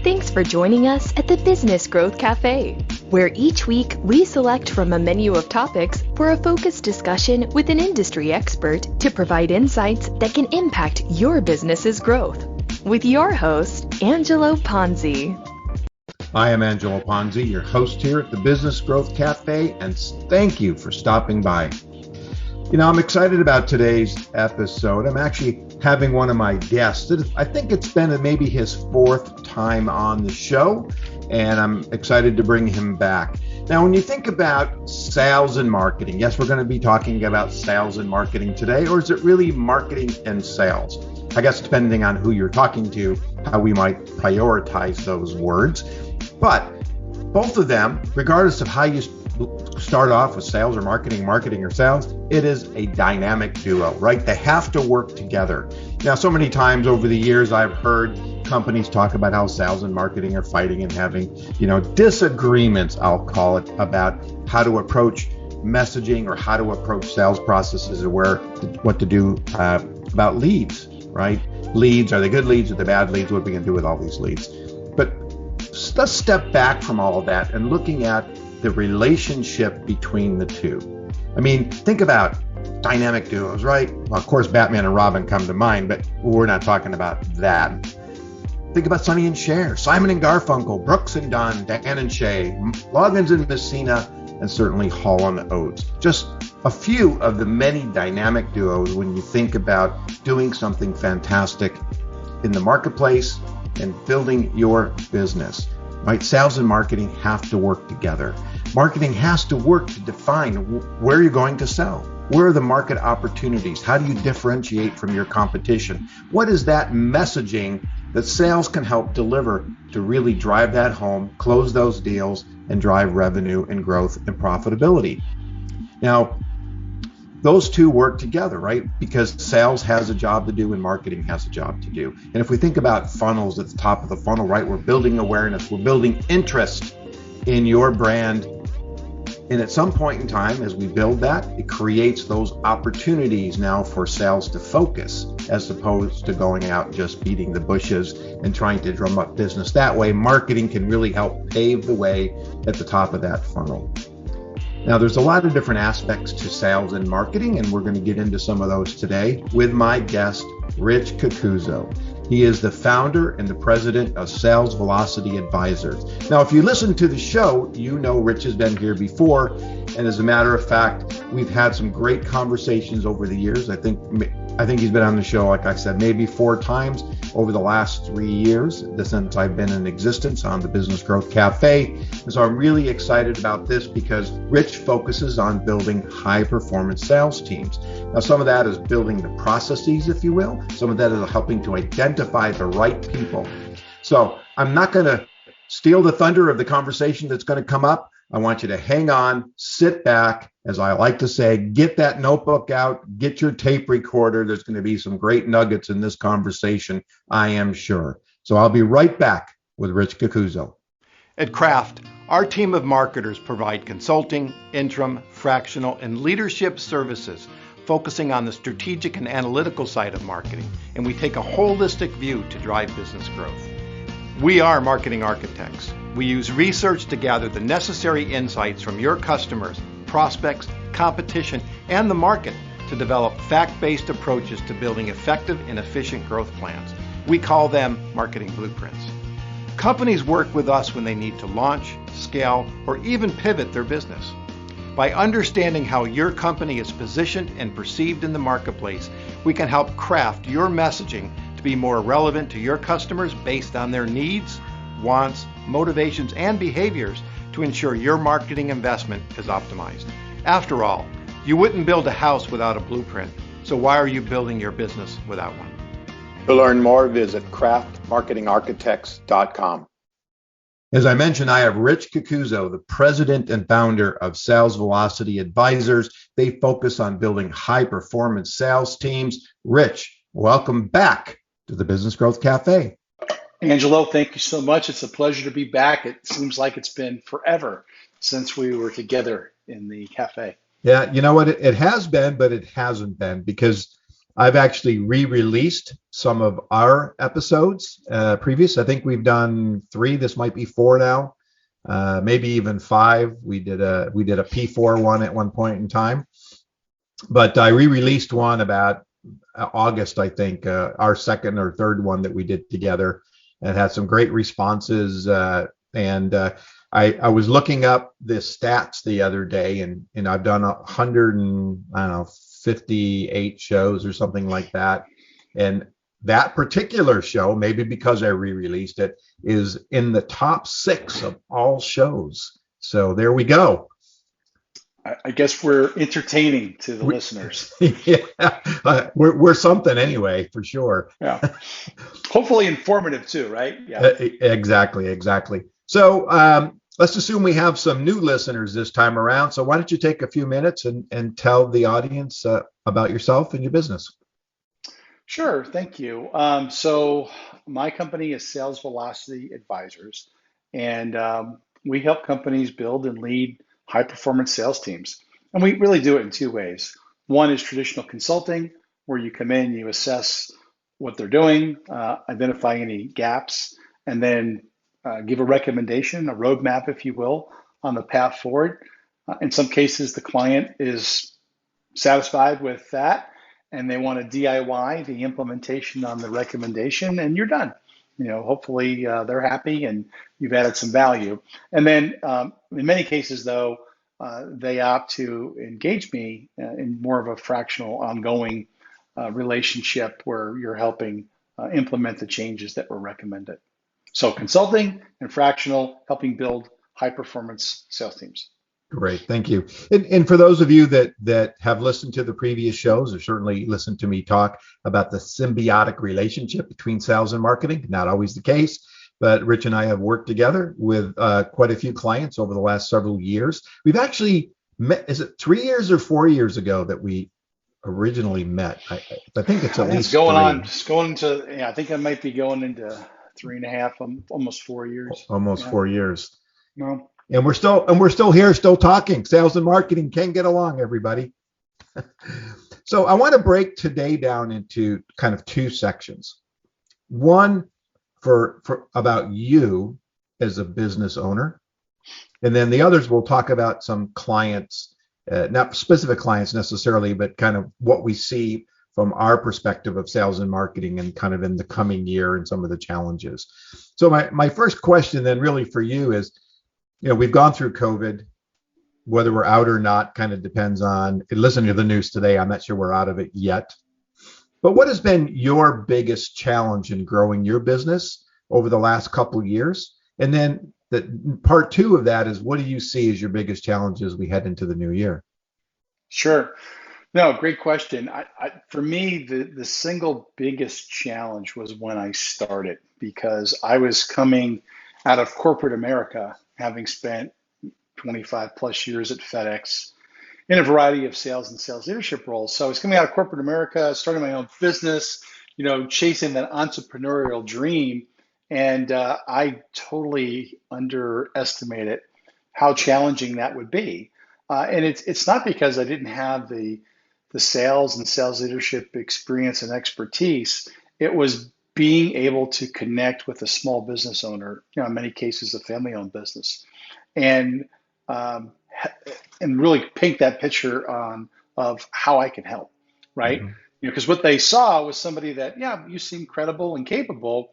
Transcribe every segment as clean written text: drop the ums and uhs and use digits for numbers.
Thanks for joining us at the Business Growth Cafe, where each week we select from a menu of topics for a focused discussion with an industry expert to provide insights that can impact your business's growth. With your host, Angelo Ponzi. I am Angelo Ponzi, your host here at the Business Growth Cafe, and thank you for stopping by. I'm excited about today's episode. I'm actually having one of my guests. I think it's been maybe his fourth time on the show, and I'm excited to bring him back. Now, when you think about sales and marketing, yes, we're going to be talking about sales and marketing today, or is it really marketing and sales? I guess depending on who you're talking to, how we might prioritize those words. But both of them, regardless of how you start off with sales or marketing or sales, it is a dynamic duo, right? They have to work together. Now, so many times over the years, I've heard companies talk about how sales and marketing are fighting and having, disagreements, I'll call it, about how to approach messaging or how to approach sales processes or what to do about leads, right? Leads, are they good leads? Are they bad leads? What are we going to do with all these leads? But let's step back from all of that and looking at the relationship between the two. I mean, think about dynamic duos, right? Well, of course, Batman and Robin come to mind, but we're not talking about that. Think about Sonny and Cher, Simon and Garfunkel, Brooks and Dunn, Dan and Shay, Loggins and Messina, and certainly Hall and Oates. Just a few of the many dynamic duos when you think about doing something fantastic in the marketplace and building your business. Right? Sales and marketing have to work together. Marketing has to work to define where you're going to sell. Where are the market opportunities? How do you differentiate from your competition? What is that messaging that sales can help deliver to really drive that home, close those deals, and drive revenue and growth and profitability? Now, those two work together, right? Because sales has a job to do and marketing has a job to do. And if we think about funnels at the top of the funnel, right, we're building awareness, we're building interest in your brand. And at some point in time, as we build that, it creates those opportunities now for sales to focus as opposed to going out and just beating the bushes and trying to drum up business. That way, marketing can really help pave the way at the top of that funnel. Now, there's a lot of different aspects to sales and marketing, and we're going to get into some of those today with my guest, Rich Cocuzzo. He is the founder and the president of Sales Velocity Advisors. Now, if you listen to the show, you know Rich has been here before, and as a matter of fact, we've had some great conversations over the years. I think he's been on the show, like I said, maybe 4 times over the last 3 years since I've been in existence on the Business Growth Cafe. And so I'm really excited about this because Rich focuses on building high-performance sales teams. Now, some of that is building the processes, if you will. Some of that is helping to identify the right people. So I'm not going to steal the thunder of the conversation that's going to come up. I want you to hang on, sit back, as I like to say, get that notebook out, get your tape recorder. There's going to be some great nuggets in this conversation, I am sure. So I'll be right back with Rich Cocuzzo. At Kraft, our team of marketers provide consulting, interim, fractional, and leadership services, focusing on the strategic and analytical side of marketing, and we take a holistic view to drive business growth. We are marketing architects. We use research to gather the necessary insights from your customers, prospects, competition, and the market to develop fact-based approaches to building effective and efficient growth plans. We call them marketing blueprints. Companies work with us when they need to launch, scale, or even pivot their business. By understanding how your company is positioned and perceived in the marketplace, we can help craft your messaging to be more relevant to your customers based on their needs, wants, motivations, and behaviors to ensure your marketing investment is optimized. After all, you wouldn't build a house without a blueprint, so why are you building your business without one? To learn more, visit craftmarketingarchitects.com. As I mentioned, I have Rich Cocuzzo, the president and founder of Sales Velocity Advisors. They focus on building high-performance sales teams. Rich, welcome back to the Business Growth Cafe. Angelo, thank you so much. It's a pleasure to be back. It seems like it's been forever since we were together in the cafe. Yeah, you know what? It has been, but it hasn't been because I've actually re-released some of our episodes previous. I think we've done 3. This might be 4 now, maybe even 5. We did a P4 one at one point in time, but I re-released one about August, I think, our second or third one that we did together, and had some great responses. I was looking up the stats the other day, and I've done 58 shows or something like that. And that particular show, maybe because I re-released it, is in the top 6 of all shows. So there we go. I guess we're entertaining to the listeners. Yeah, we're something anyway, for sure. Yeah. Hopefully informative too, right? Yeah. Exactly. So let's assume we have some new listeners this time around. So why don't you take a few minutes and tell the audience about yourself and your business? Sure, thank you. So my company is Sales Velocity Advisors, and we help companies build and lead high performance sales teams. And we really do it in 2 ways. One is traditional consulting, where you come in, you assess what they're doing, identify any gaps, and then give a recommendation, a roadmap, if you will, on the path forward. In some cases, the client is satisfied with that and they want to DIY the implementation on the recommendation, and you're done. Hopefully they're happy and you've added some value. And then in many cases, though, they opt to engage me in more of a fractional ongoing relationship where you're helping implement the changes that were recommended. So consulting and fractional, helping build high performance sales teams. Great, thank you. And for those of you that have listened to the previous shows, or certainly listened to me talk about the symbiotic relationship between sales and marketing, not always the case, but Rich and I have worked together with quite a few clients over the last several years. We've actually met, is it 3 years or 4 years ago that we originally met? I think it's at least it's going into, I think I might be going into 3.5, almost 4 years. Almost 4 years. Well, And we're still here, still talking. Sales and marketing can get along, everybody. So I want to break today down into kind of 2 sections. One for about you as a business owner, and then the others we'll talk about some clients, not specific clients necessarily, but kind of what we see from our perspective of sales and marketing and kind of in the coming year and some of the challenges. So my first question then really for you is, we've gone through COVID, whether we're out or not kind of depends on listening to the news today. I'm not sure we're out of it yet. But what has been your biggest challenge in growing your business over the last couple of years? And then the part 2 of that is, what do you see as your biggest challenge as we head into the new year? Sure. No, great question. For me, the single biggest challenge was when I started, because I was coming out of corporate America, having spent 25 plus years at FedEx in a variety of sales and sales leadership roles. So I was coming out of corporate America, starting my own business, chasing that entrepreneurial dream. And I totally underestimated how challenging that would be. And it's not because I didn't have the sales and sales leadership experience and expertise. It was being able to connect with a small business owner, in many cases a family-owned business, and really paint that picture of how I can help, right? Mm-hmm. Because what they saw was somebody that, you seem credible and capable,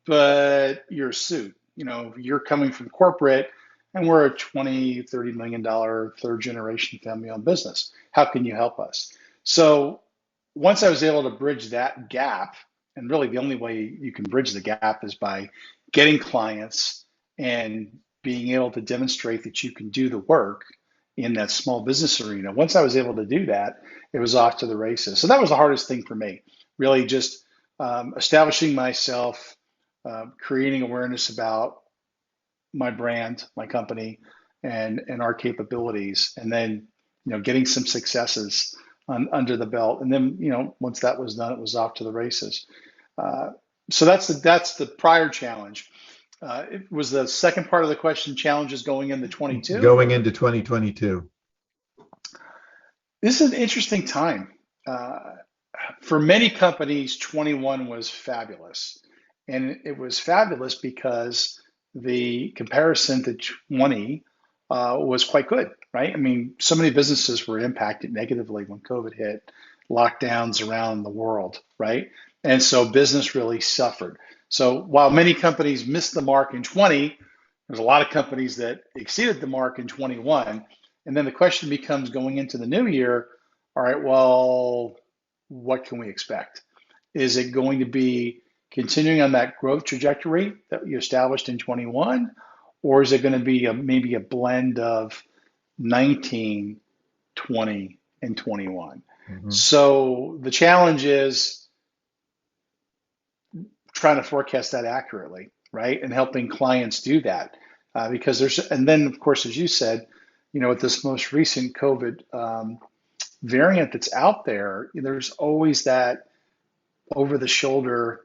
but you're a suit. You're coming from corporate, and we're a $20, $30 million third generation family-owned business. How can you help us? So once I was able to bridge that gap, and really the only way you can bridge the gap is by getting clients and being able to demonstrate that you can do the work in that small business arena. Once I was able to do that, it was off to the races. So that was the hardest thing for me, really just establishing myself, creating awareness about my brand, my company, and our capabilities, and then getting some successes under the belt. And then once that was done, it was off to the races. So that's the prior challenge. It was the second part of the question, challenges going into 22? Going into 2022. This is an interesting time. For many companies, 21 was fabulous. And it was fabulous because the comparison to 20 was quite good, right? I mean, so many businesses were impacted negatively when COVID hit, lockdowns around the world, right? And so business really suffered. So while many companies missed the mark in 20, there's a lot of companies that exceeded the mark in 21. And then the question becomes going into the new year, all right, well, what can we expect? Is it going to be continuing on that growth trajectory that you established in 21, or is it going to be maybe a blend of 19, 20, and 21? Mm-hmm. So the challenge is trying to forecast that accurately, right? And helping clients do that. Because and then of course, as you said, with this most recent COVID variant that's out there, there's always that over the shoulder,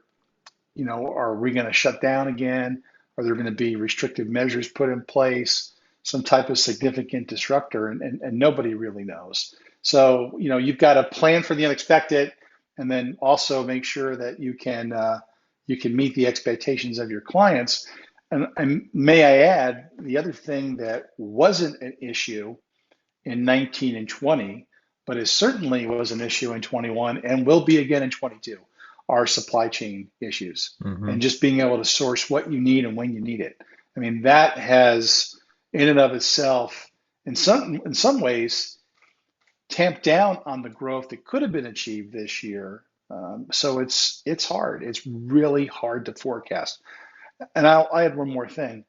are we going to shut down again? Are there going to be restrictive measures put in place? Some type of significant disruptor, and nobody really knows. So, you've got to plan for the unexpected, and then also make sure that you can meet the expectations of your clients. And may I add, the other thing that wasn't an issue in 19 and 20, but it certainly was an issue in 21 and will be again in 22, are supply chain issues. Mm-hmm. And just being able to source what you need and when you need it. I mean, that has in and of itself, in some ways, tamped down on the growth that could have been achieved this year. So it's hard. It's really hard to forecast. And I'll add one more thing.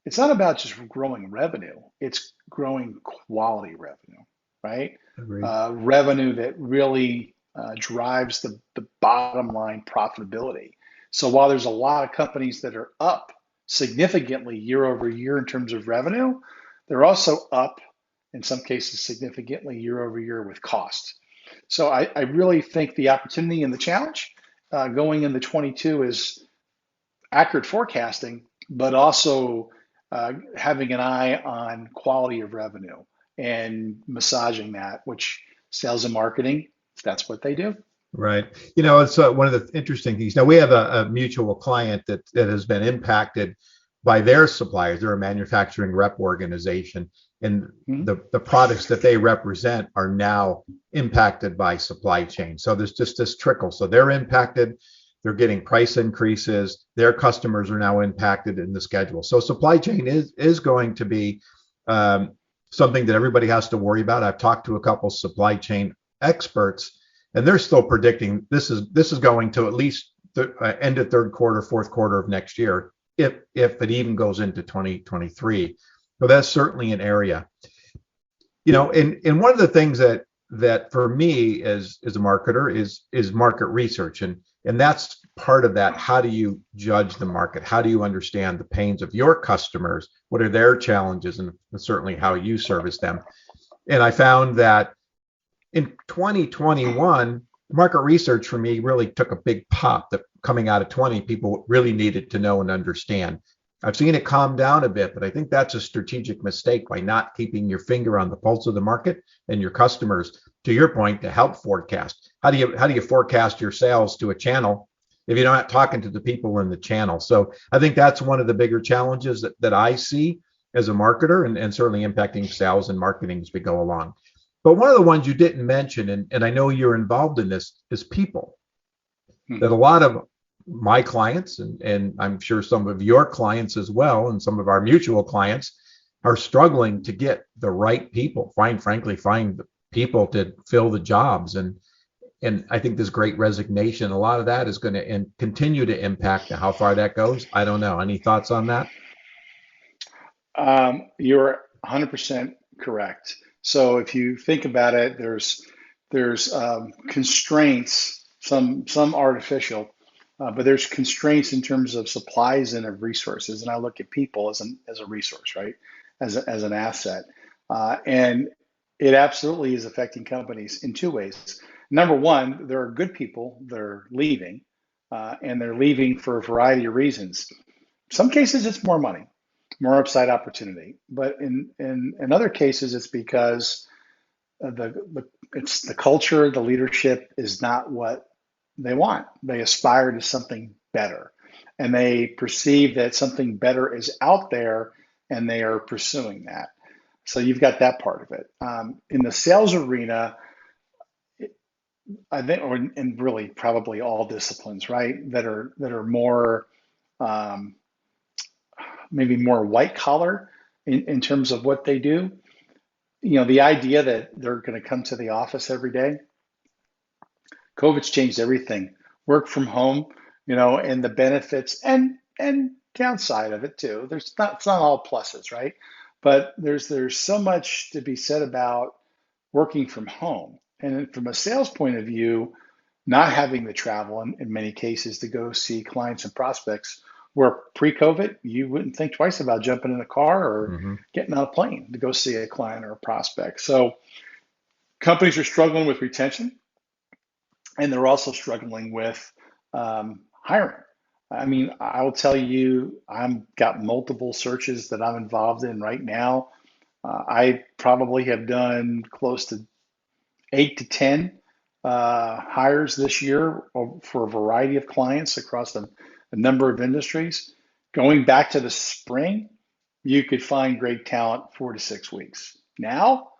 It's not about just growing revenue, it's growing quality revenue, right? Revenue that really drives the bottom line profitability. So while there's a lot of companies that are up significantly year over year in terms of revenue, they're also up in some cases significantly year over year with cost. So I really think the opportunity and the challenge going into 22 is accurate forecasting, but also having an eye on quality of revenue and massaging that, which sales and marketing, that's what they do. Right. It's one of the interesting things. Now, we have a mutual client that has been impacted by their suppliers. They're a manufacturing rep organization, and the products that they represent are now impacted by supply chain. So there's just this trickle. So they're impacted. They're getting price increases. Their customers are now impacted in the schedule. So supply chain is going to be something that everybody has to worry about. I've talked to a couple supply chain experts, and they're still predicting this is going to at least the end of third quarter, fourth quarter of next year, if it even goes into 2023. So that's certainly an area. And one of the things that for me as a marketer is market research, and that's part of that. How do you judge the market? How do you understand the pains of your customers? What are their challenges, and certainly how you service them? And I found that in 2021, market research for me really took a big pop. That coming out of 20, people really needed to know and understand. I've seen it calm down a bit, but I think that's a strategic mistake by not keeping your finger on the pulse of the market and your customers. To your point, to help forecast. How do you forecast your sales to a channel if you're not talking to the people in the channel? So I think that's one of the bigger challenges that I see as a marketer, and certainly impacting sales and marketing as we go along. But one of the ones you didn't mention, and I know you're involved in this, is people. That a lot of my clients, and I'm sure some of your clients as well, and some of our mutual clients are struggling to get the right people, find people to fill the jobs. And I think this great resignation, a lot of that is going to continue to impact. How far that goes, I don't know. Any thoughts on that? You're 100% correct. So if you think about it, there's constraints, some artificial, but there's constraints in terms of supplies and of resources. And I look at people as a resource, right? As an asset. And it absolutely is affecting companies in two ways. Number one, there are good people that are leaving, and they're leaving for a variety of reasons. In some cases, it's more money, more upside opportunity. But in other cases, it's because it's the culture, the leadership is not what they want. They aspire to something better, and they perceive that something better is out there, and they are pursuing that. So you've got that part of it. In the sales arena, I think, or in really probably all disciplines, right, that are more um, maybe more white collar in terms of what they do. The idea that they're going to come to the office every day, COVID's changed everything. Work from home, and the benefits and downside of it too. It's not all pluses, right? But there's so much to be said about working from home. And from a sales point of view, not having the travel in many cases to go see clients and prospects, where pre-COVID, you wouldn't think twice about jumping in a car or Mm-hmm. getting on a plane to go see a client or a prospect. So companies are struggling with retention, and they're also struggling with hiring. I mean, I will tell you, I've got multiple searches that I'm involved in right now. I probably have done close to 8 to 10 hires this year for a variety of clients across a number of industries. Going back to the spring, you could find great talent 4 to 6 weeks. Now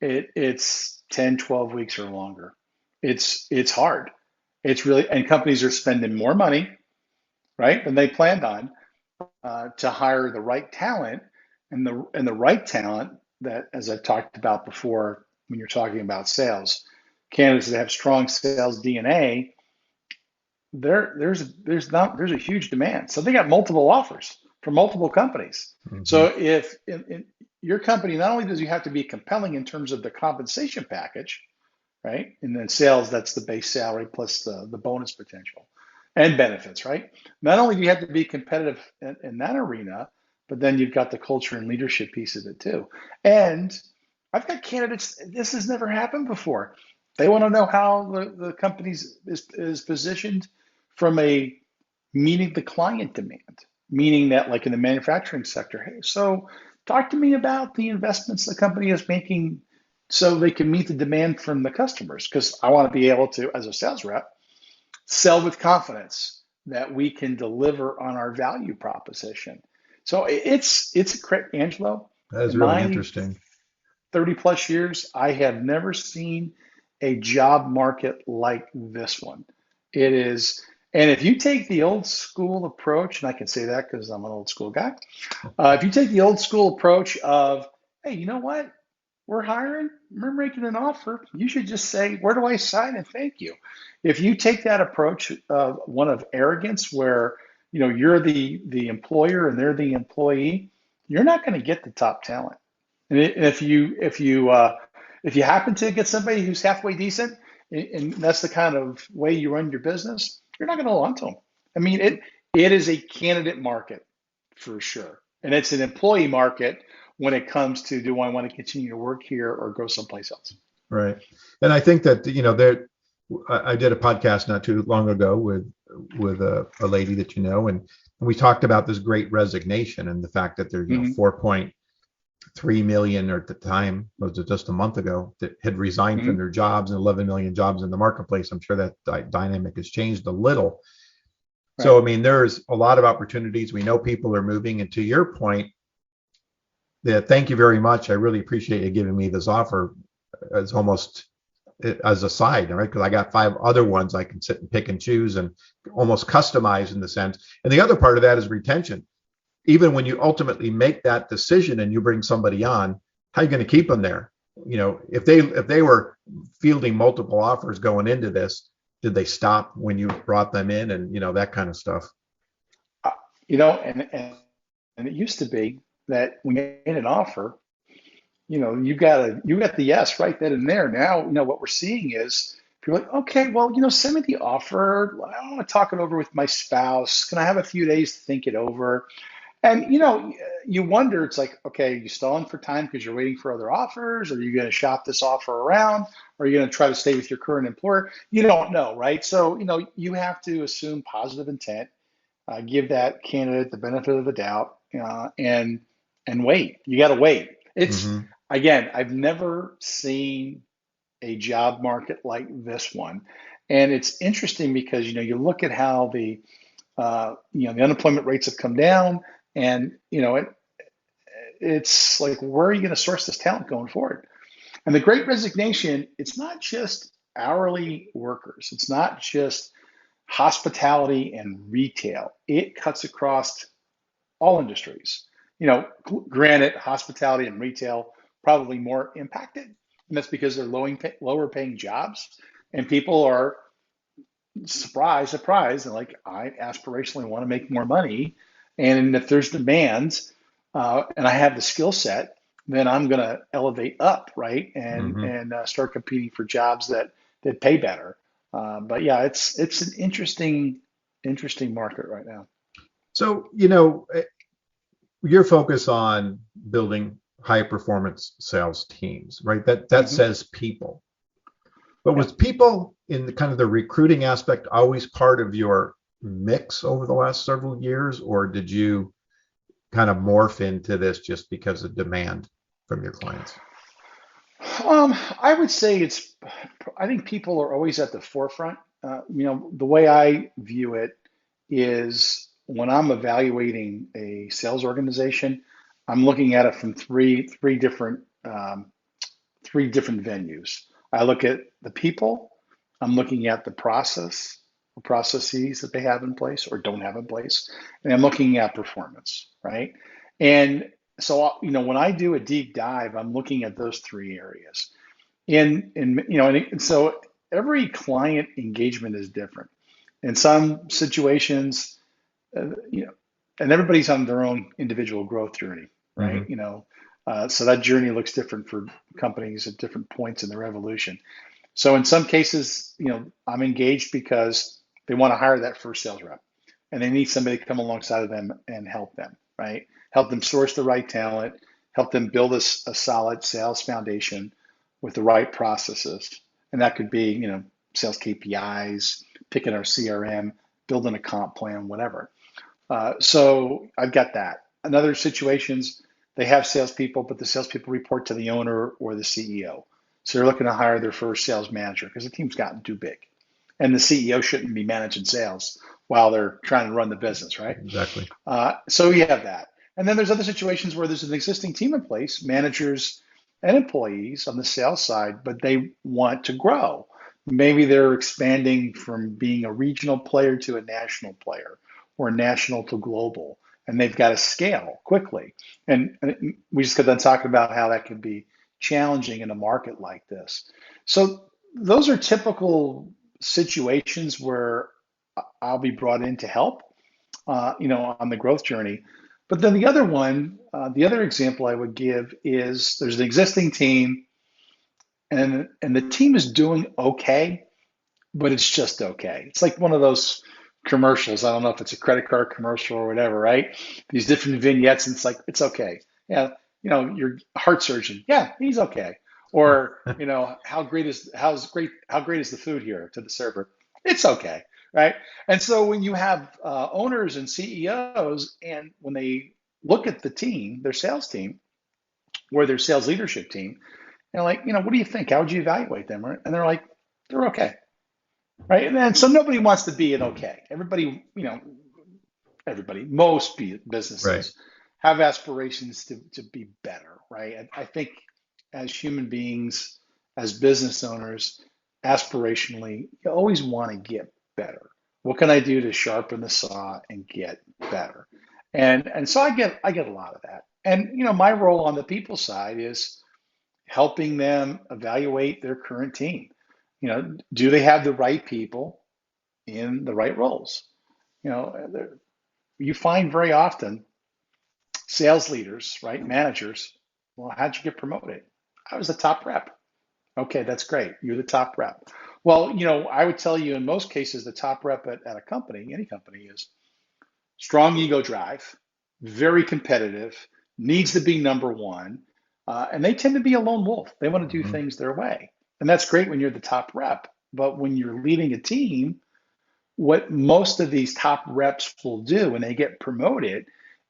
it's 10, 12 weeks or longer. It's hard. It's really, and companies are spending more money, right, than they planned on to hire the right talent, and the right talent that, as I've talked about before, when you're talking about sales, candidates that have strong sales DNA, there's a huge demand. So they got multiple offers from multiple companies. Mm-hmm. So if in your company, not only does you have to be compelling in terms of the compensation package, right? And then sales, that's the base salary plus the bonus potential and benefits, right? Not only do you have to be competitive in that arena, but then you've got the culture and leadership piece of it too. And I've got candidates, this has never happened before. They want to know how the company is positioned from a meeting the client demand, meaning that like in the manufacturing sector, hey, so talk to me about the investments the company is making so they can meet the demand from the customers, because I want to be able to, as a sales rep, sell with confidence that we can deliver on our value proposition. So it's a great, Angelo. That is In really my interesting. 30 plus years, I have never seen a job market like this one. It is, and if you take the old school approach, and I can say that because I'm an old school guy, if you take the old school approach of, hey, you know what? We're hiring, we're making an offer. You should just say, where do I sign and thank you? If you take that approach of one of arrogance, where you're the employer and they're the employee, you're not going to get the top talent. And if you happen to get somebody who's halfway decent, and that's the kind of way you run your business, you're not going to hold on to them. I mean, it is a candidate market for sure, and it's an employee market when it comes to, do I want to continue to work here or go someplace else? Right. And I think that, there, I did a podcast not too long ago with a lady that and we talked about this great resignation and the fact that there's 4.3 million, or at the time, was it just a month ago, that had resigned from their jobs, and 11 million jobs in the marketplace. I'm sure that dynamic has changed a little. Right. So, I mean, there's a lot of opportunities. We know people are moving. And to your point, thank you very much. I really appreciate you giving me this offer as almost as a side, right? Because I got 5 other ones I can sit and pick and choose and almost customize in the sense. And the other part of that is retention. Even when you ultimately make that decision and you bring somebody on, how are you going to keep them there? If they were fielding multiple offers going into this, did they stop when you brought them in, and that kind of stuff? And it used to be that when you made an offer, you got the yes right then and there. Now, what we're seeing is people are like, okay, well, send me the offer. I want to talk it over with my spouse. Can I have a few days to think it over? And you wonder, it's like, okay, you stalling for time because you're waiting for other offers? Or are you going to shop this offer around? Or are you going to try to stay with your current employer? You don't know, right? So, you have to assume positive intent, give that candidate the benefit of the doubt, and wait. You got to wait. again, I've never seen a job market like this one. And it's interesting because, you look at how the unemployment rates have come down, and, it's like, where are you going to source this talent going forward? And the Great Resignation, it's not just hourly workers. It's not just hospitality and retail. It cuts across all industries. Granted, hospitality and retail probably more impacted, and that's because they're lower paying jobs, and people are surprised, and like, I aspirationally want to make more money, and if there's demands, and I have the skill set, then I'm going to elevate up, right, and Hmm. start competing for jobs that pay better. But yeah, it's an interesting market right now. So, your focus on building high performance sales teams, right? That Hmm. says people. But Yeah. was people in the kind of the recruiting aspect always part of your mix over the last several years, or did you kind of morph into this just because of demand from your clients? I would say I think people are always at the forefront. The way I view it is, when I'm evaluating a sales organization, I'm looking at it from three different venues. I look at the people, I'm looking at the processes that they have in place or don't have in place, and I'm looking at performance, right? And so, when I do a deep dive, I'm looking at those three areas. And so every client engagement is different. In some situations, you know, and everybody's on their own individual growth journey, right? Hmm. So that journey looks different for companies at different points in their evolution. So in some cases, I'm engaged because they want to hire that first sales rep, and they need somebody to come alongside of them and help them, right? Help them source the right talent, help them build a solid sales foundation with the right processes. And that could be, sales KPIs, picking our CRM, building a comp plan, whatever. So I've got that. In other situations, they have salespeople, but the salespeople report to the owner or the CEO. So they're looking to hire their first sales manager because the team's gotten too big. And the CEO shouldn't be managing sales while they're trying to run the business, right? Exactly. So you have that. And then there's other situations where there's an existing team in place, managers and employees on the sales side, but they want to grow. Maybe they're expanding from being a regional player to a national player, or national to global, and they've got to scale quickly. And we just got done talking about how that can be challenging in a market like this. So those are typical situations where I'll be brought in to help, on the growth journey. But then the other example I would give is, there's an existing team, and the team is doing okay, but it's just okay. It's like one of those commercials. I don't know if it's a credit card commercial or whatever, right? These different vignettes, and it's like, it's okay. Yeah, your heart surgeon. Yeah, he's okay. Or, how great is the food here, to the server? It's okay, right? And so when you have owners and CEOs, and when they look at the team, their sales team or their sales leadership team, and like, what do you think? How would you evaluate them? And they're like, they're okay, right? And then, so nobody wants to be an okay. Most Right. businesses have aspirations to be better, right? I think, as human beings, as business owners, aspirationally, you always want to get better. What can I do to sharpen the saw and get better? And so I get a lot of that. And my role on the people side is helping them evaluate their current team. Do they have the right people in the right roles? You know, you find very often sales leaders, right? Managers. Well, how'd you get promoted? I was the top rep. Okay, that's great. You're the top rep. Well, I would tell you, in most cases, the top rep at a company, any company, is strong ego drive, very competitive, needs to be number one, and they tend to be a lone wolf. They want to do Hmm. things their way. And that's great when you're the top rep. But when you're leading a team, what most of these top reps will do when they get promoted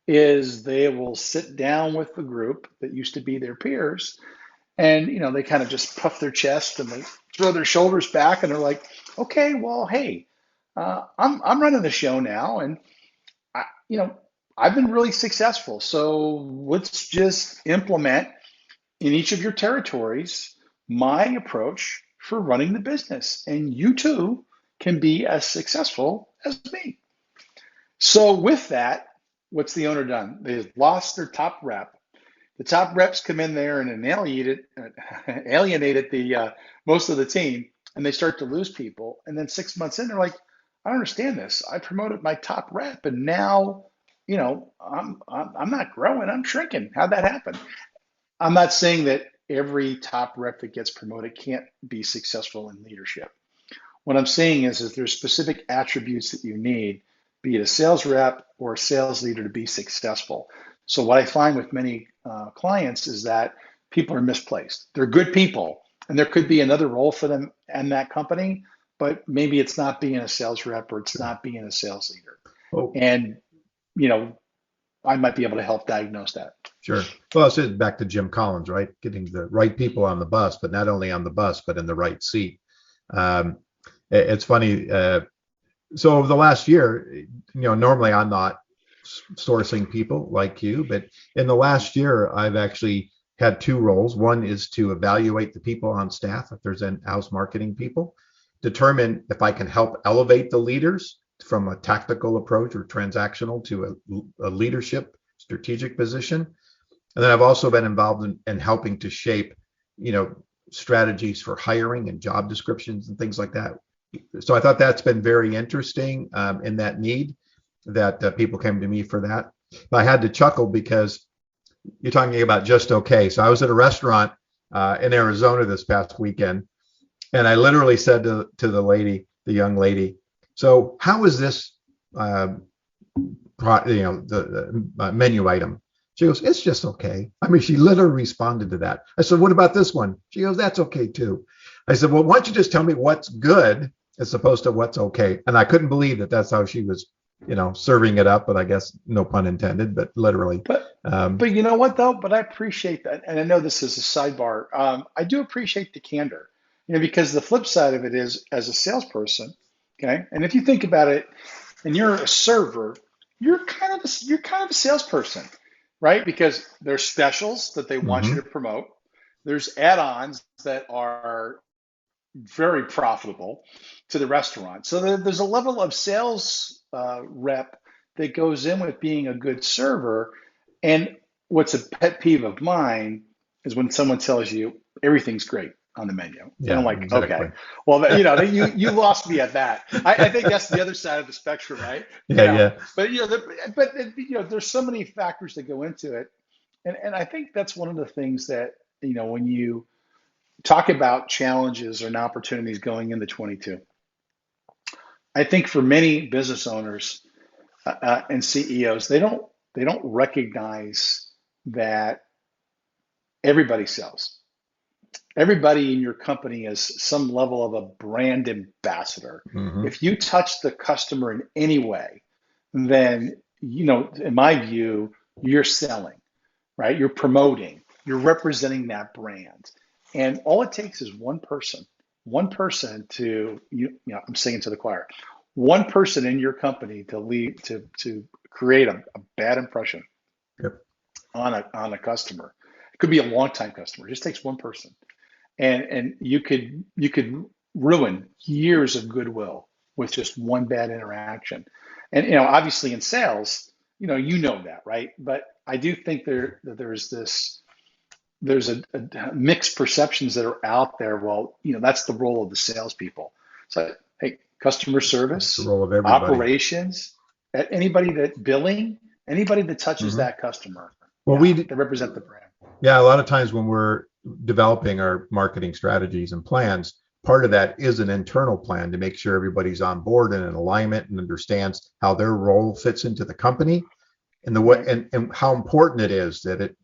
is they will sit down with the group that used to be their peers, and they kind of just puff their chest and they throw their shoulders back, and they're like, okay, well, hey, I'm running the show now, and I, I've been really successful. So let's just implement in each of your territories my approach for running the business, and you too can be as successful as me. So with that, what's the owner done? They've lost their top rep. The top reps come in there and alienated the most of the team, and they start to lose people. And then 6 months in, they're like, I don't understand this. I promoted my top rep, and now, I'm not growing. I'm shrinking. How'd that happen? I'm not saying that every top rep that gets promoted can't be successful in leadership. What I'm saying is there's specific attributes that you need, be it a sales rep or a sales leader, to be successful. So what I find with many clients is that people are misplaced. They're good people, and there could be another role for them in that company, but maybe it's not being a sales rep or it's not being a sales leader. Oh. And, I might be able to help diagnose that. Sure. Well, it's back to Jim Collins, right? Getting the right people on the bus, but not only on the bus, but in the right seat. It's funny. So over the last year, normally I'm not sourcing people like you, but in the last year, I've actually had two roles. One is to evaluate the people on staff, if there's in-house marketing people, determine if I can help elevate the leaders from a tactical approach or transactional to a leadership strategic position. And then I've also been involved in helping to shape, strategies for hiring and job descriptions and things like that. So I thought that's been very interesting in that need that people came to me for that. But I had to chuckle because you're talking about just okay. So I was at a restaurant in Arizona this past weekend, and I literally said to the young lady, so how is this, the menu item? She goes, it's just okay. I mean, she literally responded to that. I said, what about this one? She goes, that's okay too. I said, well, why don't you just tell me what's good as opposed to what's okay? And I couldn't believe that that's how she was, serving it up, but I guess no pun intended, but literally. But you know what though? But I appreciate that. And I know this is a sidebar. I do appreciate the candor, because the flip side of it is, as a salesperson, okay. And if you think about it, and you're a server, you're kind of a salesperson, right? Because there's specials that they want you to promote. There's add-ons that are very profitable to the restaurant. So there's a level of sales rep that goes in with being a good server. And what's a pet peeve of mine is when someone tells you everything's great on the menu. Yeah, and I'm like, exactly. Okay, well, you lost me at that. I think that's the other side of the spectrum, right? Yeah. But there's so many factors that go into it, and I think that's one of the things that when you talk about challenges and opportunities going into 22, I think for many business owners and CEOs, they don't recognize that everybody sells. Everybody in your company is some level of a brand ambassador. If you touch the customer in any way, then, in my view, you're selling, right? You're promoting, you're representing that brand. And all it takes is one person to, I'm singing to the choir, one person in your company to lead, to create a bad impression on a customer. It could be a long-time customer. It just takes one person. And you could ruin years of goodwill with just one bad interaction. And obviously in sales, that, right? But I do think there's a mixed perceptions that are out there. Well, that's the role of the salespeople. So hey, customer service, the role of everybody. Operations, anybody that touches that customer, they represent the brand. Yeah, a lot of times when we're developing our marketing strategies and plans, part of that is an internal plan to make sure everybody's on board and in alignment and understands how their role fits into the company and the way and how important it is that it,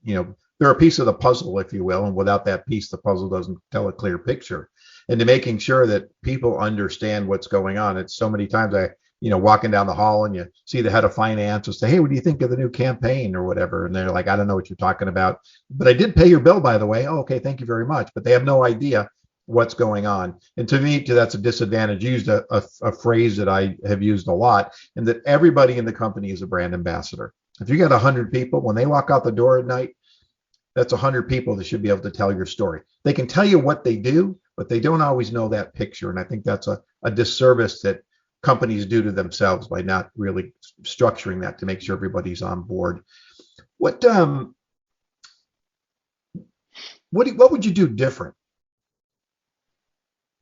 they're a piece of the puzzle, if you will, and without that piece, the puzzle doesn't tell a clear picture. And to making sure that people understand what's going on. It's so many times walking down the hall and you see the head of finance and say, hey, what do you think of the new campaign or whatever? And they're like, I don't know what you're talking about, but I did pay your bill, by the way. Oh, okay, thank you very much. But they have no idea what's going on. And to me, that's a disadvantage. You used a phrase that I have used a lot, and that everybody in the company is a brand ambassador. If you got 100 people, when they walk out the door at night, that's 100 people that should be able to tell your story. They can tell you what they do, but they don't always know that picture. And I think that's a disservice that companies do to themselves by not really structuring that to make sure everybody's on board. What would you do different?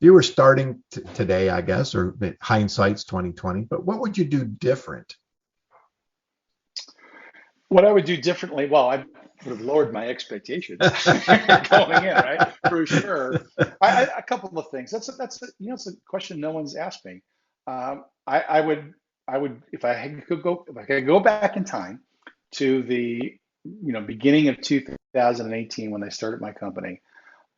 If you were starting today, I guess, or hindsight's 2020, but what would you do different? What I would do differently, well, I would have lowered my expectations going in, right? For sure. A couple of things. That's it's a question no one's asked me. I would if I could go back in time to the beginning of 2018 when I started my company,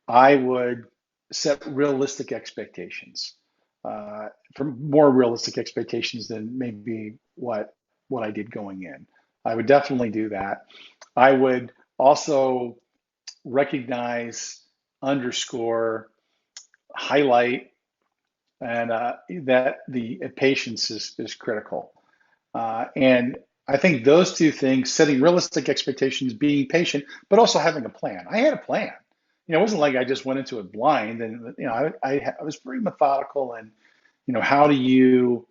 I would set realistic expectations, for more realistic expectations than maybe what I did going in. I would definitely do that. I would also recognize, underscore, highlight, and that the patience is critical. And I think those two things, setting realistic expectations, being patient, but also having a plan. I had a plan. It wasn't like I just went into it blind. And I was very methodical. And how do you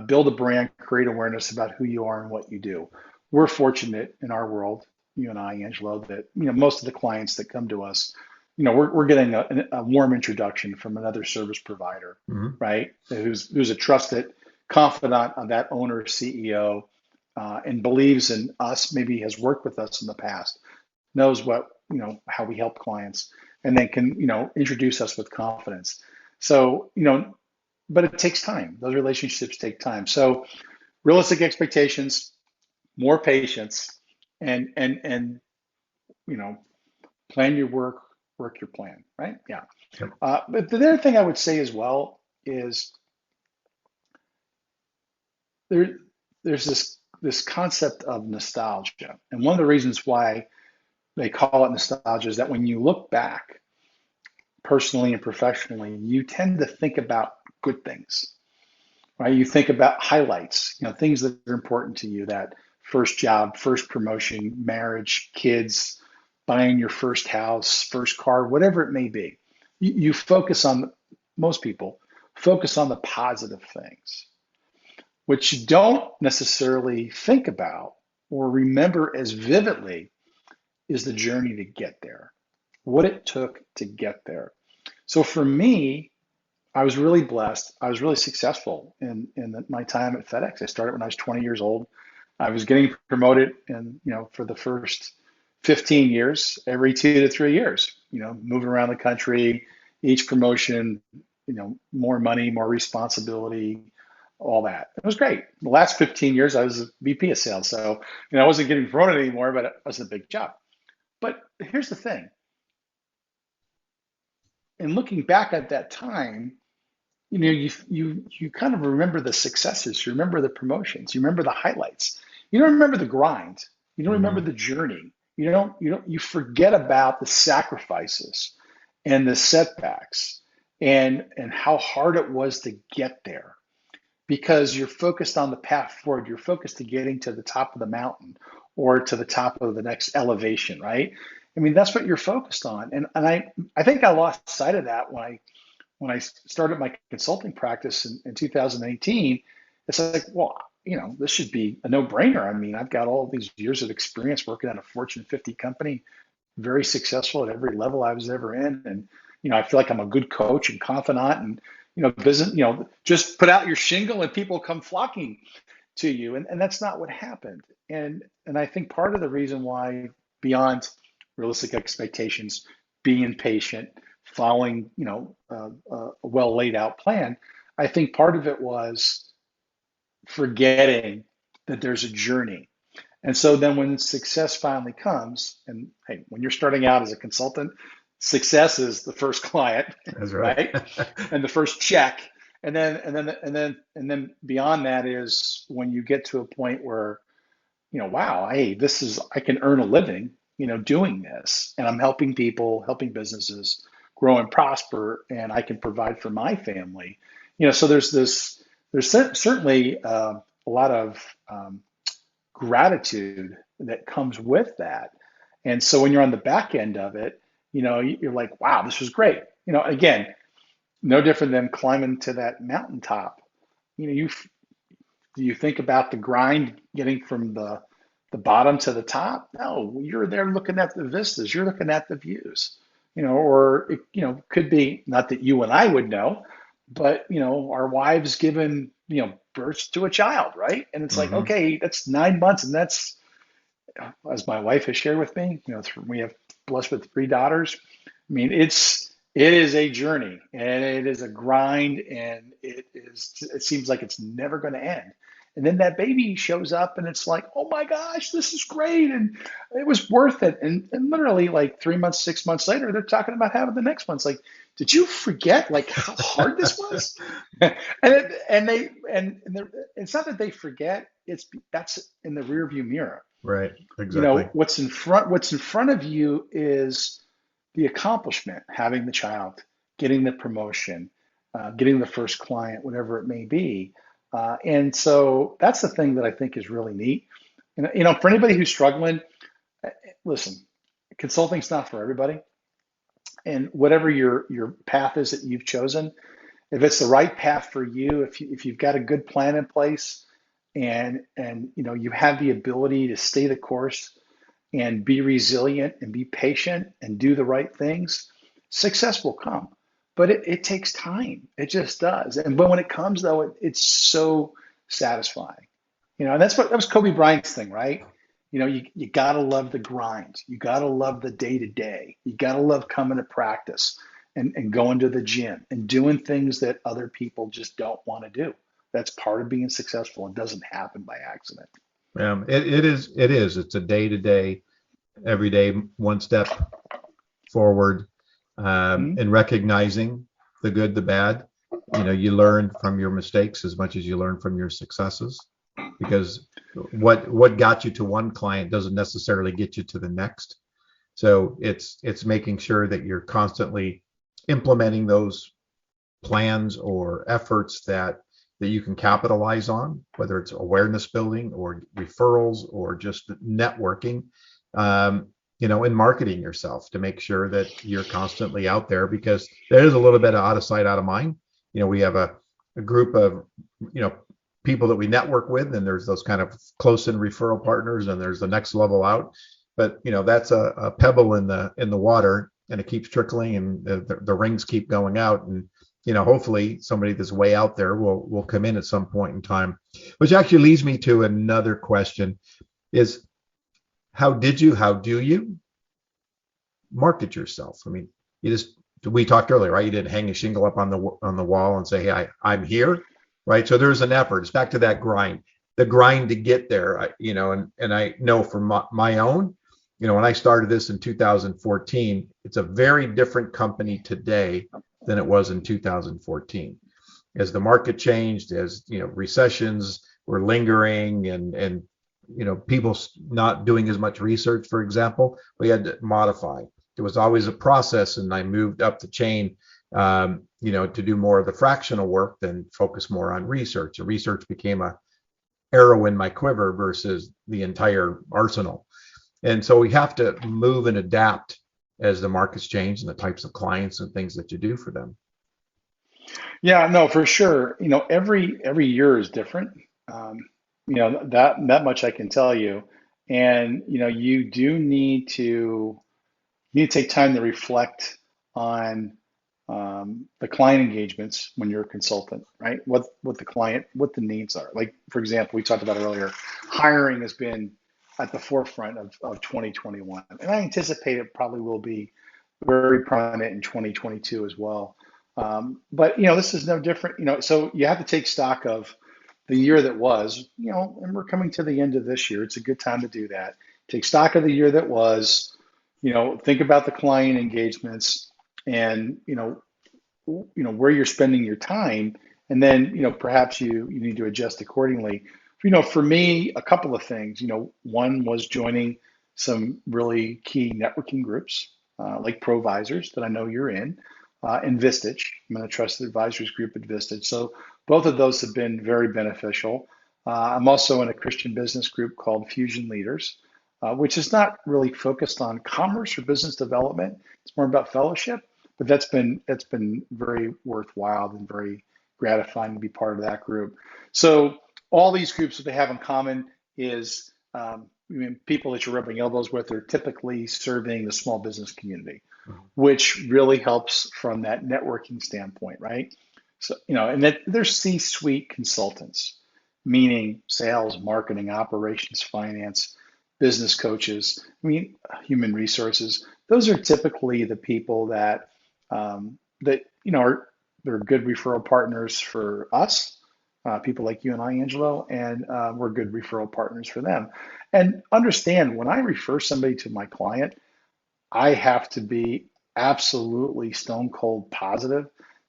build a brand, create awareness about who you are and what you do? We're fortunate in our world, you and I, Angelo, that most of the clients that come to us, we're getting a warm introduction from another service provider, right? Who's a trusted confidant of that owner, CEO, and believes in us, maybe has worked with us in the past, knows how we help clients, and then can, introduce us with confidence. So, but it takes time. Those relationships take time. So realistic expectations, more patience, and plan your work your plan, right? Yeah. Yep. But the other thing I would say as well is there's this concept of nostalgia. And one of the reasons why they call it nostalgia is that when you look back personally and professionally, you tend to think about good things, right? You think about highlights, things that are important to you, that first job, first promotion, marriage, kids, buying your first house, first car, whatever it may be. You focus on, most people focus on the positive things. What you don't necessarily think about or remember as vividly is the journey to get there, what it took to get there. So for me, I was really blessed. I was really successful in my time at FedEx. I started when I was 20 years old. I was getting promoted, and for the first 15 years, every 2 to 3 years, moving around the country, each promotion, more money, more responsibility, all that. It was great. The last 15 years, I was a VP of sales. So, I wasn't getting promoted anymore, but it was a big job. But here's the thing. And looking back at that time, you kind of remember the successes, you remember the promotions, you remember the highlights. You don't remember the grind. You don't remember the journey. You forget about the sacrifices and the setbacks and how hard it was to get there, because you're focused on the path forward. You're focused to getting to the top of the mountain or to the top of the next elevation, right? I mean, that's what you're focused on. And I think I lost sight of that when I started my consulting practice in 2018. It's like, well, this should be a no-brainer. I mean, I've got all these years of experience working at a Fortune 50 company, very successful at every level I was ever in. And, I feel like I'm a good coach and confidant, and, business, just put out your shingle and people come flocking to you. And that's not what happened. And I think part of the reason why, beyond realistic expectations, being patient, following, a well laid out plan, I think part of it was forgetting that there's a journey. And so then when success finally comes, and hey, when you're starting out as a consultant, success is the first client, That's right. And the first check. And then beyond that is when you get to a point where, wow, hey, I can earn a living, doing this, and I'm helping people, helping businesses grow and prosper, and I can provide for my family. So there's certainly a lot of gratitude that comes with that. And so when you're on the back end of it, you're like, wow, this was great. Again, no different than climbing to that mountaintop. You do you think about the grind getting from the bottom to the top? No, you're there looking at the vistas, you're looking at the views. Or it, could be not that you and I would know, but our wives given birth to a child, right? And it's like, Hmm. okay, that's 9 months, and that's, as my wife has shared with me, we have blessed with 3 daughters. I mean, it is a journey, and it is a grind, and it seems like it's never going to end. And then that baby shows up, and it's like, oh my gosh, this is great, and it was worth it. And literally, like 3 months, 6 months later, they're talking about having the next one. It's like, did you forget like how hard this was? It's not that they forget; that's in the rearview mirror. Right. Exactly. What's in front of you is the accomplishment, having the child, getting the promotion, getting the first client, whatever it may be. And so that's the thing that I think is really neat. And for anybody who's struggling, listen, consulting's not for everybody. And whatever your path is that you've chosen, if it's the right path for you, if you've got a good plan in place, and you have the ability to stay the course and be resilient and be patient and do the right things, success will come. But it takes time. It just does. But when it comes, though, it's so satisfying. And that was Kobe Bryant's thing, right? You gotta love the grind. You gotta love the day to day. You gotta love coming to practice and going to the gym and doing things that other people just don't want to do. That's part of being successful. It doesn't happen by accident. It is. It is. It's a day to day, every day, one step forward, Mhm. and recognizing the good, the bad. You learn from your mistakes as much as you learn from your successes, because what got you to one client doesn't necessarily get you to the next. So it's making sure that you're constantly implementing those plans or efforts that you can capitalize on, whether it's awareness building or referrals or just networking, and marketing yourself to make sure that you're constantly out there, because there is a little bit of out of sight, out of mind. We have a group of, people that we network with, and there's those kind of close in referral partners, and there's the next level out. But that's a pebble in the water, and it keeps trickling, and the rings keep going out, and hopefully somebody that's way out there will come in at some point in time. Which actually leads me to another question: is how do you market yourself? I mean, we talked earlier, right? You didn't hang a shingle up on the wall and say, "Hey, I'm here," right? So there's an effort. It's back to that grind, the grind to get there. And I know from my own, when I started this in 2014, it's a very different company today than it was in 2014. As the market changed, as recessions were lingering, and people not doing as much research, for example, we had to modify. There was always a process, and I moved up the chain, to do more of the fractional work than focus more on research. And research became a arrow in my quiver versus the entire arsenal. And so we have to move and adapt as the markets change and the types of clients and things that you do for them. Yeah, no, for sure. Every year is different. Um, that much I can tell you. And you do need to take time to reflect on the client engagements when you're a consultant, right? What the needs are. Like, for example, we talked about earlier, hiring has been at the forefront of 2021, and I anticipate it probably will be very prominent in 2022 as well. But this is no different. So you have to take stock of the year that was, and we're coming to the end of this year. It's a good time to do that. Take stock of the year that was, think about the client engagements, and where you're spending your time, And then, perhaps you need to adjust accordingly. For me, a couple of things. One was joining some really key networking groups, like Provisors that I know you're in, and Vistage. I'm in a trusted advisors group at Vistage. So both of those have been very beneficial. I'm also in a Christian business group called Fusion Leaders, which is not really focused on commerce or business development. It's more about fellowship, but that's been very worthwhile and very gratifying to be part of that group. So all these groups, what they have in common is people that you're rubbing elbows with are typically serving the small business community, which really helps from that networking standpoint, right? So, and that there's C-suite consultants, meaning sales, marketing, operations, finance, business coaches, human resources. Those are typically the people that they're good referral partners for us, people like you and I, Angelo, and we're good referral partners for them. And understand, when I refer somebody to my client, I have to be absolutely stone cold positive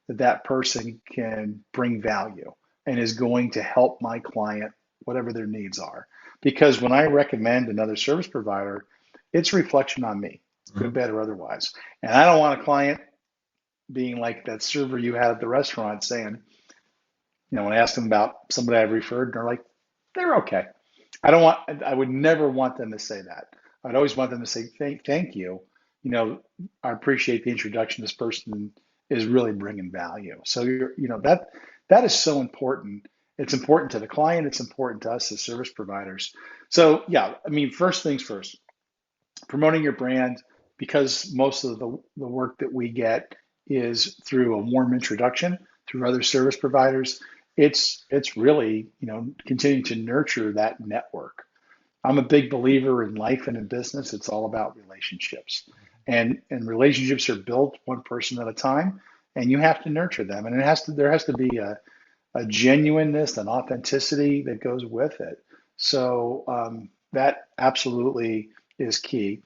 that that person can bring value and is going to help my client, whatever their needs are. Because when I recommend another service provider, it's a reflection on me, good, bad, or otherwise. And I don't want a client being like that server you had at the restaurant saying, when I ask them about somebody I've referred, they're like, they're okay. I would never want them to say that. I'd always want them to say, thank you. I appreciate the introduction. This person is really bringing value. So that is so important. It's important to the client. It's important to us as service providers. So yeah, first things first, promoting your brand, because most of the work that we get is through a warm introduction through other service providers. It's really, continuing to nurture that network. I'm a big believer in life and in business. It's all about relationships, and relationships are built one person at a time, and you have to nurture them. And there has to be a genuineness and authenticity that goes with it. So that absolutely is key.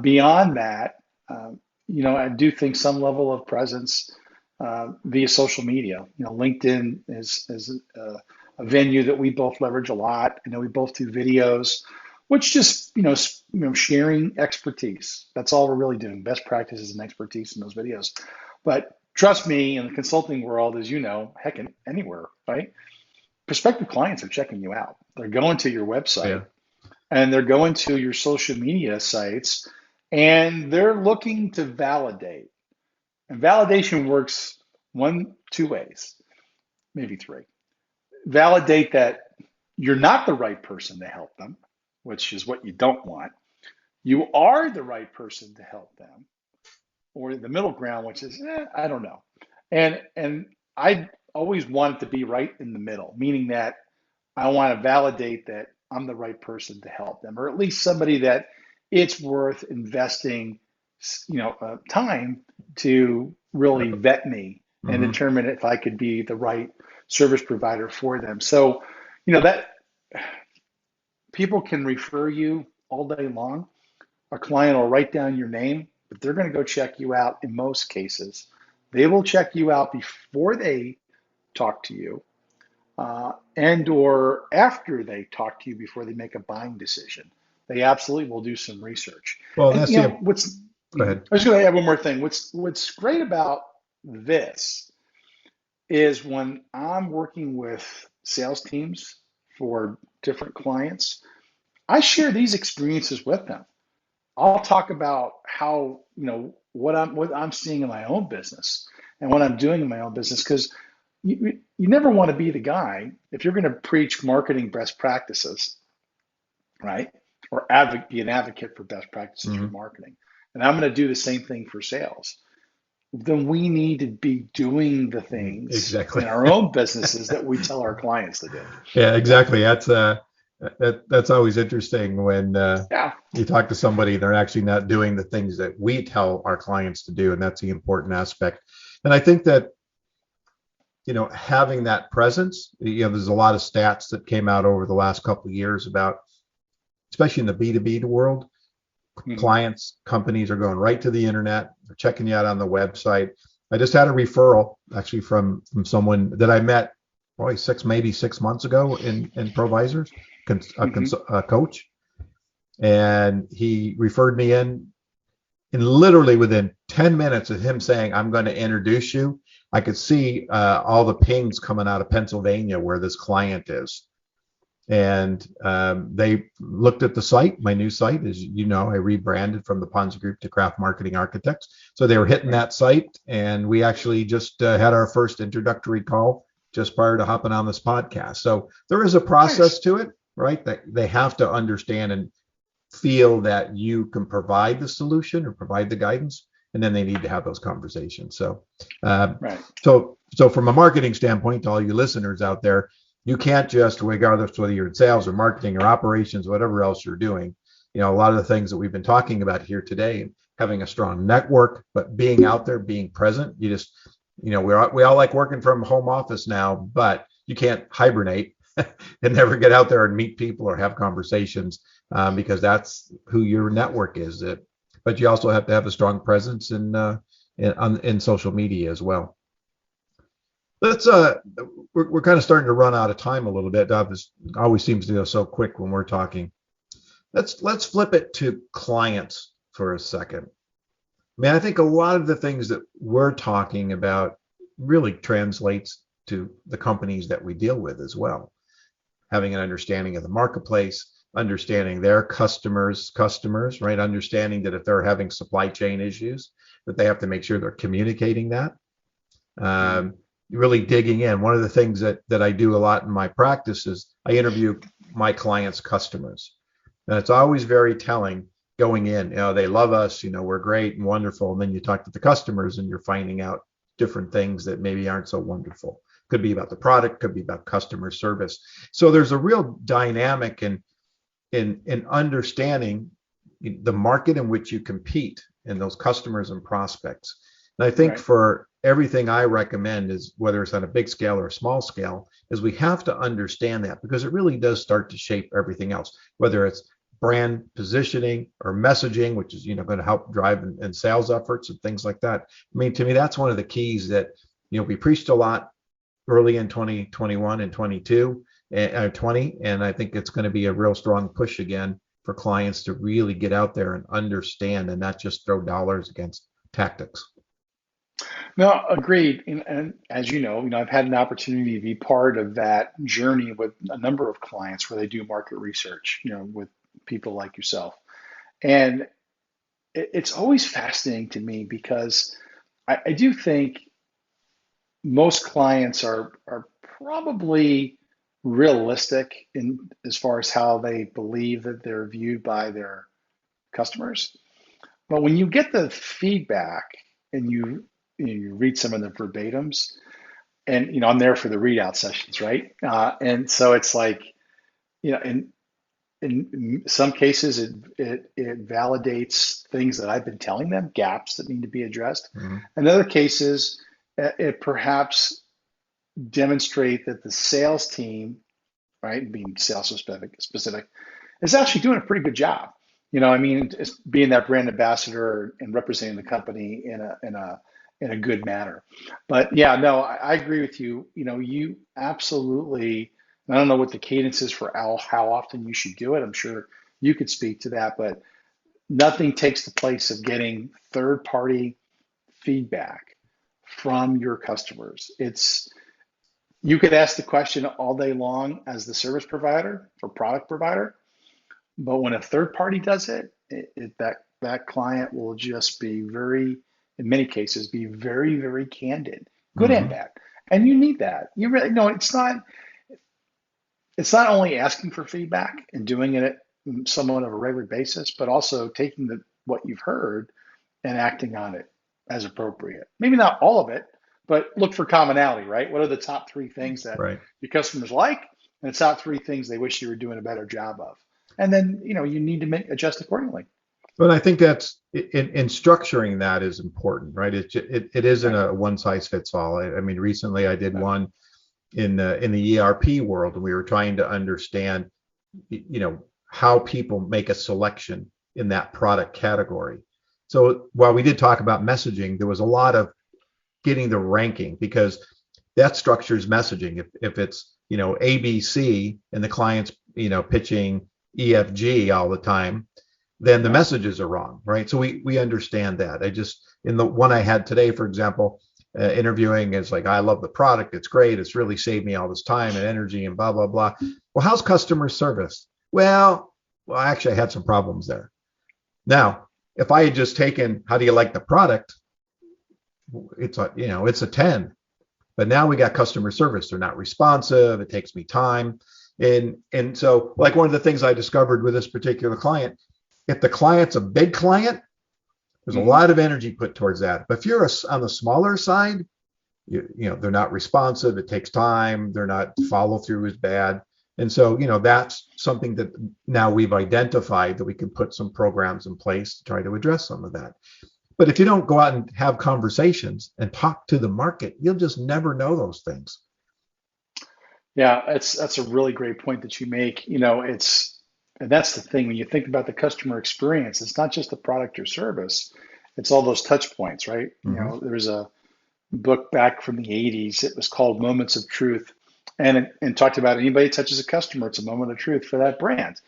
Beyond that, I do think some level of presence via social media. LinkedIn is a venue that we both leverage a lot. I know we both do videos, which just sharing expertise. That's all we're really doing. Best practices and expertise in those videos. But trust me, in the consulting world, as you know, heck, anywhere, right? Prospective clients are checking you out. They're going to your website, and they're going to your social media sites, and they're looking to validate. And validation works two ways, maybe three. Validate that you're not the right person to help them, which is what you don't want. You are the right person to help them, or the middle ground, which is, I don't know. And I always want it to be right in the middle, meaning that I want to validate that I'm the right person to help them, or at least somebody that it's worth investing, time to really vet me and determine if I could be the right service provider for them. So, that people can refer you all day long. A client will write down your name, but they're going to go check you out in most cases. They will check you out before they talk to you, and or after they talk to you before they make a buying decision. They absolutely will do some research. Well, and, that's Go ahead. I was going to add one more thing. What's great about this is when I'm working with sales teams for different clients, I share these experiences with them. I'll talk about how, what I'm seeing in my own business and what I'm doing in my own business, because you never want to be the guy, if you're going to preach marketing best practices, right? Or be an advocate for best practices for marketing. And I'm going to do the same thing for sales. Then we need to be doing the things in our own businesses that we tell our clients to do. Yeah, exactly. That's always interesting when you talk to somebody, they're actually not doing the things that we tell our clients to do, and that's the important aspect. And I think that having that presence, there's a lot of stats that came out over the last couple of years about, especially in the B2B world, clients, companies are going right to the internet, they're checking you out on the website, I just had a referral actually from someone that I met probably maybe 6 months ago in Provisors, a coach, and he referred me in. And literally within 10 minutes of him saying, I'm going to introduce you, I could see all the pings coming out of Pennsylvania where this client is. And they looked at the site. My new site, as you know, I rebranded from the Ponzi Group to Craft Marketing Architects. So they were hitting that site. And we actually just had our first introductory call just prior to hopping on this podcast. So there is a process to it, right? That they have to understand and feel that you can provide the solution or provide the guidance, and then they need to have those conversations. So, so from a marketing standpoint, to all you listeners out there, you can't just, regardless whether you're in sales or marketing or operations, whatever else you're doing, a lot of the things that we've been talking about here today, having a strong network, but being out there, being present, we all like working from home office now, but you can't hibernate and never get out there and meet people or have conversations. Because that's who your network is. But you also have to have a strong presence in social media as well. We're kind of starting to run out of time a little bit. This always seems to go so quick when we're talking. Let's flip it to clients for a second. I mean, I think a lot of the things that we're talking about really translates to the companies that we deal with as well. Having an understanding of the marketplace, understanding their customers, right? Understanding that if they're having supply chain issues, that they have to make sure they're communicating that. Really digging in. One of the things that I do a lot in my practice is I interview my clients' customers. And it's always very telling going in, they love us, we're great and wonderful. And then you talk to the customers and you're finding out different things that maybe aren't so wonderful. Could be about the product, could be about customer service. So there's a real dynamic in understanding the market in which you compete and those customers and prospects. And I think for everything I recommend is, whether it's on a big scale or a small scale, is we have to understand that, because it really does start to shape everything else, whether it's brand positioning or messaging, which is going to help drive in sales efforts and things like that. I mean, to me, that's one of the keys that we preached a lot early in 2021 and 20, and I think it's going to be a real strong push again for clients to really get out there and understand and not just throw dollars against tactics. No, agreed. And as you know, I've had an opportunity to be part of that journey with a number of clients where they do market research, with people like yourself. And it's always fascinating to me, because I do think most clients are probably realistic in as far as how they believe that they're viewed by their customers. But when you get the feedback and you read some of the verbatims, and I'm there for the readout sessions, right? And so it's like, in some cases it validates things that I've been telling them, gaps that need to be addressed. Mm-hmm. In other cases, it perhaps demonstrate that the sales team, right, being sales specific, is actually doing a pretty good job. It's being that brand ambassador and representing the company in a good manner. But yeah, no, I agree with you. You absolutely. I don't know what the cadence is for how often you should do it. I'm sure you could speak to that, but nothing takes the place of getting third-party feedback from your customers. You could ask the question all day long as the service provider or product provider, but when a third party does it, that client will just be in many cases, be very, very candid, good and bad. And you need that. You really it's not only asking for feedback and doing it somewhat of a regular basis, but also taking what you've heard and acting on it as appropriate. Maybe not all of it, but look for commonality, right? What are the top 3 things that your customers like, and the top 3 things they wish you were doing a better job of? And then, you need to adjust accordingly. But I think that's in structuring that is important, right? It isn't a one size fits all. I mean, recently I did one in the ERP world, and we were trying to understand, how people make a selection in that product category. So while we did talk about messaging, there was a lot of getting the ranking, because that structures messaging. If it's, ABC and the client's, pitching EFG all the time, then the messages are wrong, right? So we understand that. In the one I had today, for example, interviewing is like, I love the product. It's great. It's really saved me all this time and energy and blah, blah, blah. Well, how's customer service? Well, actually, I had some problems there. Now, if I had just taken, how do you like the product? It's a 10. But now we got customer service. They're not responsive. It takes me time. And so, like, one of the things I discovered with this particular client, if the client's a big client, there's a lot of energy put towards that. But if you're on the smaller side, they're not responsive. It takes time. They're not, follow through is bad. And so, that's something that now we've identified, that we can put some programs in place to try to address some of that. But if you don't go out and have conversations and talk to the market, you'll just never know those things. Yeah, that's a really great point that you make. And that's the thing, when you think about the customer experience, it's not just the product or service, it's all those touch points, right? Mm-hmm. There was a book back from the 80s. It was called Moments of Truth, and talked about anybody touches a customer, it's a moment of truth for that brand,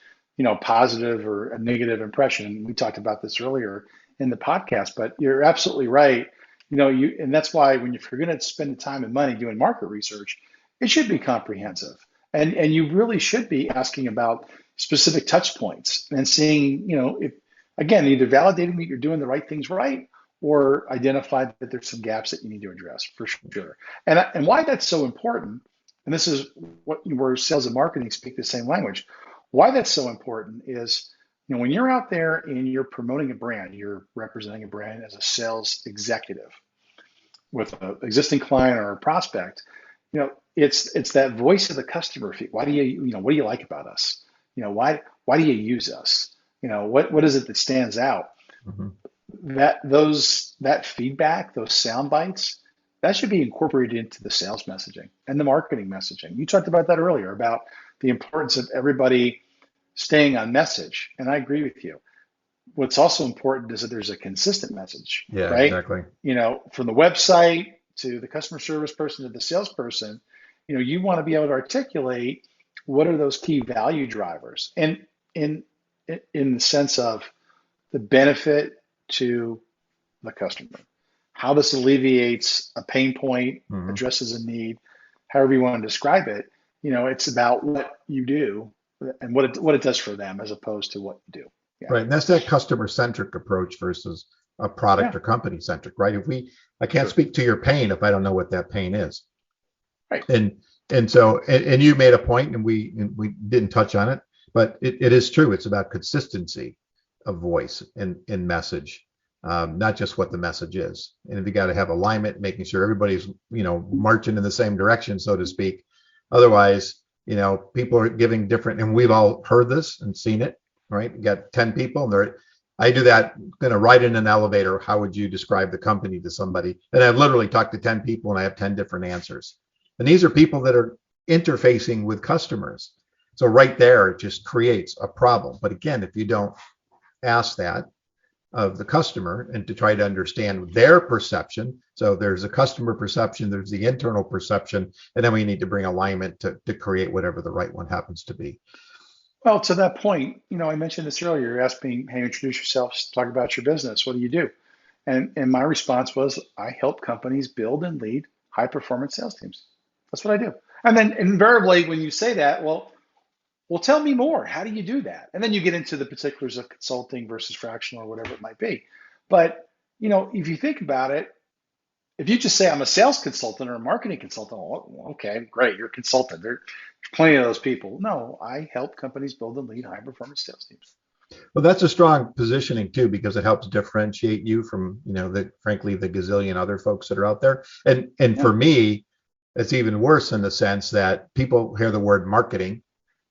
positive or a negative impression. We talked about this earlier in the podcast, but you're absolutely right. And that's why if you're going to spend the time and money doing market research, it should be comprehensive, and you really should be asking about specific touch points and seeing, if, again, either validating that you're doing the right things right, or identify that there's some gaps that you need to address, for sure. And why that's so important, and this is where sales and marketing speak the same language. Why that's so important is, when you're out there and you're promoting a brand, you're representing a brand as a sales executive with an existing client or a prospect, it's that voice of the customer. Why do what do you like about us? Why do you use us? What is it that stands out? Mm-hmm. That feedback, those sound bites, that should be incorporated into the sales messaging and the marketing messaging. You talked about that earlier, about the importance of everybody staying on message, and I agree with you. What's also important is that there's a consistent message. Yeah, right? Exactly. From the website to the customer service person to the salesperson, you want to be able to articulate what are those key value drivers, and in the sense of the benefit to the customer, how this alleviates a pain point, mm-hmm. addresses a need, however you want to describe it. It's about what you do and what it does for them, as opposed to what you do. Yeah. Right, and that's that customer-centric approach versus a product or company-centric, right? I can't speak to your pain if I don't know what that pain is. Right. And so you made a point, and we didn't touch on it, but it is true. It's about consistency of voice and message, not just what the message is. And if you got to have alignment, making sure everybody's marching in the same direction, so to speak. Otherwise, people are giving different, and we've all heard this and seen it, right? You got 10 people, and I do that, going to ride in an elevator. How would you describe the company to somebody? And I've literally talked to 10 people, and I have 10 different answers. And these are people that are interfacing with customers. So right there, it just creates a problem. But again, if you don't ask that of the customer and to try to understand their perception, so there's a customer perception, there's the internal perception, and then we need to bring alignment to create whatever the right one happens to be. Well, to that point, I mentioned this earlier. You asked me, hey, introduce yourself, talk about your business. What do you do? And my response was, I help companies build and lead high-performance sales teams. That's what I do. And then invariably, when you say that, well, tell me more. How do you do that? And then you get into the particulars of consulting versus fractional or whatever it might be. But, if you think about it, if you just say I'm a sales consultant or a marketing consultant, well, okay, great, you're a consultant. There's plenty of those people. No, I help companies build and lead high-performance sales teams. Well, that's a strong positioning too, because it helps differentiate you from, frankly, the gazillion other folks that are out there. And for me, it's even worse in the sense that people hear the word marketing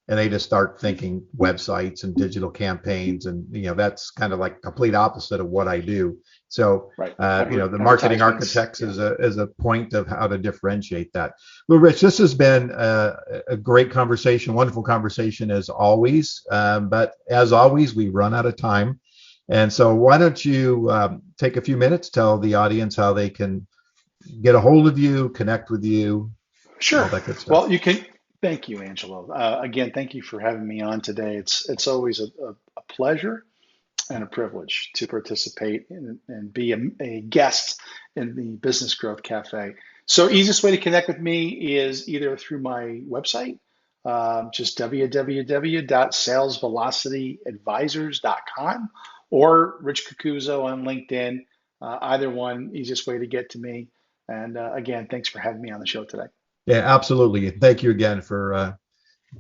and they just start thinking websites and digital campaigns, and that's kind of like complete opposite of what I do. So the marketing architects is a point of how to differentiate that. Well, Rich, this has been a great conversation, wonderful conversation as always. But as always, we run out of time, and so why don't you take a few minutes, tell the audience how they can get a hold of you, connect with you, all Sure. that good stuff? Well, you can. Thank you, Angelo. Again, thank you for having me on today. It's always a pleasure and a privilege to participate and be a guest in the Business Growth Cafe. So easiest way to connect with me is either through my website, just www.salesvelocityadvisors.com, or Rich Cocuzzo on LinkedIn. Either one, easiest way to get to me. And again, thanks for having me on the show today. Yeah, absolutely. Thank you again for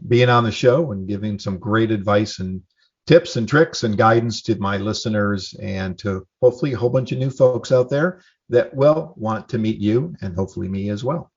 being on the show and giving some great advice and tips and tricks and guidance to my listeners, and to hopefully a whole bunch of new folks out there that will want to meet you, and hopefully me as well.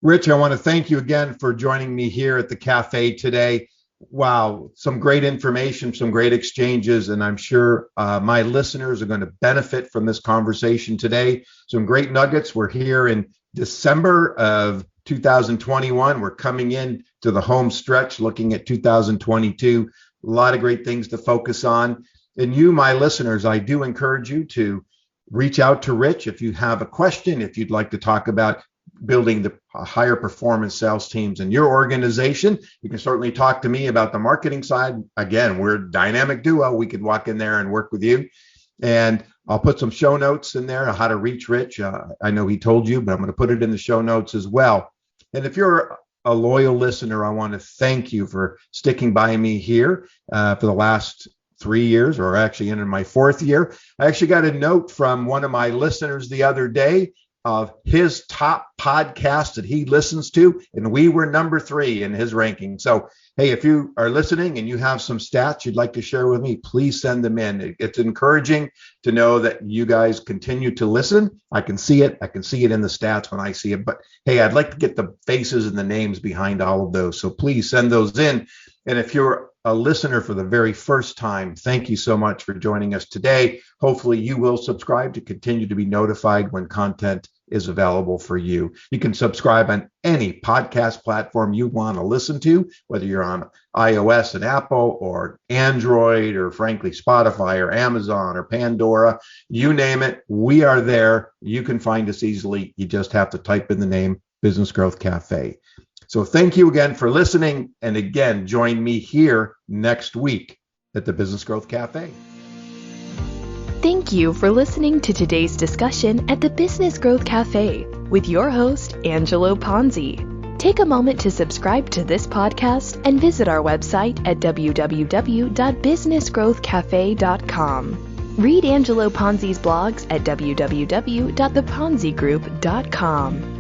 Rich, I want to thank you again for joining me here at the cafe today. Wow, some great information, some great exchanges, and I'm sure my listeners are going to benefit from this conversation today. Some great nuggets. We're here in December of 2021. We're coming in to the home stretch, looking at 2022. A lot of great things to focus on. And you, my listeners, I do encourage you to reach out to Rich if you have a question, if you'd like to talk about building the higher performance sales teams in your organization. You can certainly talk to me about the marketing side. Again, we're a dynamic duo. We could walk in there and work with you. And I'll put some show notes in there on how to reach Rich. I know he told you, but I'm going to put it in the show notes as well. And if you're a loyal listener, I want to thank you for sticking by me here for the last 3 years, or actually in my 4th year. I actually got a note from one of my listeners the other day of his top podcast that he listens to, and we were number 3 in his ranking. So, hey, if you are listening and you have some stats you'd like to share with me, please send them in. It's encouraging to know that you guys continue to listen. I can see it. I can see it in the stats when I see it. But hey, I'd like to get the faces and the names behind all of those. So please send those in. And if you're a listener for the very first time, thank you so much for joining us today. Hopefully you will subscribe to continue to be notified when content is available for you. You can subscribe on any podcast platform you want to listen to, whether you're on iOS and Apple, or Android, or frankly Spotify or Amazon or Pandora, you name it, we are there. You can find us easily. You just have to type in the name Business Growth Cafe. So thank you again for listening. And again, join me here next week at the Business Growth Cafe. Thank you for listening to today's discussion at the Business Growth Cafe with your host, Angelo Ponzi. Take a moment to subscribe to this podcast and visit our website at www.businessgrowthcafe.com. Read Angelo Ponzi's blogs at www.theponzigroup.com.